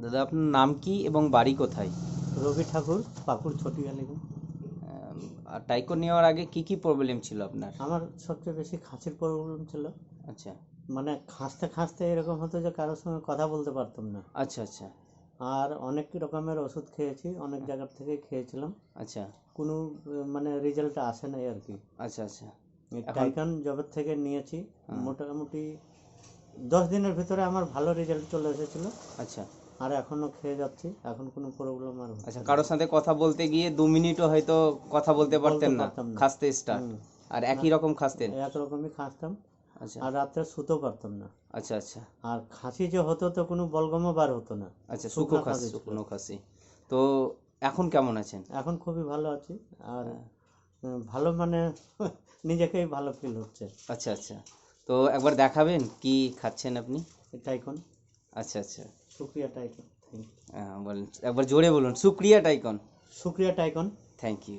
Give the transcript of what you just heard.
দাদা আপনার নাম কি এবং বাড়ি কোথায়? রবি ঠাকুর, পাকুড় ছটিয়ালি। আর টাইকো নেওয়ার আগে কি কি প্রবলেম ছিল আপনার? আমার সবচেয়ে বেশি খাঁচির প্রবলেম ছিল। আচ্ছা মানে খাঁচতে খাঁচতে এরকম হতো যে কারোর সঙ্গে কথা বলতে পারতাম না। আচ্ছা আচ্ছা আর অনেক রকমের ওষুধ খেয়েছি, অনেক জায়গার থেকে খেয়েছিলাম, আচ্ছা কোনো মানে রেজাল্ট আসে নাই আর কি। আচ্ছা আচ্ছা এখন টাইকান জবের থেকে নিয়েছি, হ্যাঁ, মোটামুটি 10 দিনের ভিতরে আমার ভালো রেজাল্ট চলে এসেছিলো। আচ্ছা আর এখনও খেয়ে যাচ্ছি, এখন কোনো প্রবলেম আর হচ্ছে আচ্ছা না। কারোর সাথে কথা বলতে গিয়ে 2 মিনিটও হয়তো কথা বলতে বলতে পারতেন না, পারতাম না। খাসতে স্টার্ট, হুম। আর না, একই রকম খাসতেন? একরকমই খাঁচতাম। আচ্ছা আর রাত্রে শুতেও পারতাম না। আচ্ছা আচ্ছা আর খাসি যে হতো তো কোনো বলগমও বার হতো না, আচ্ছা শুকনো খাসি, খাসি ছিল। শুকনো খাসি। তো এখন কেমন আছেন? এখন খুবই ভালো আছি। আর হ্যাঁ, ভালো মানে নিজেকেই ভালো ফিল হচ্ছে। আচ্ছা আচ্ছা। তো একবার দেখাবেন কি খাচ্ছেন আপনি? টাইকন, আচ্ছা আচ্ছা। শুক্রিয়া টাইকন, থ্যাংক ইউ। বলেন একবার জোরে বলুন, সুক্রিয়া টাইকন। শুক্রিয়া টাইকন। Thank you.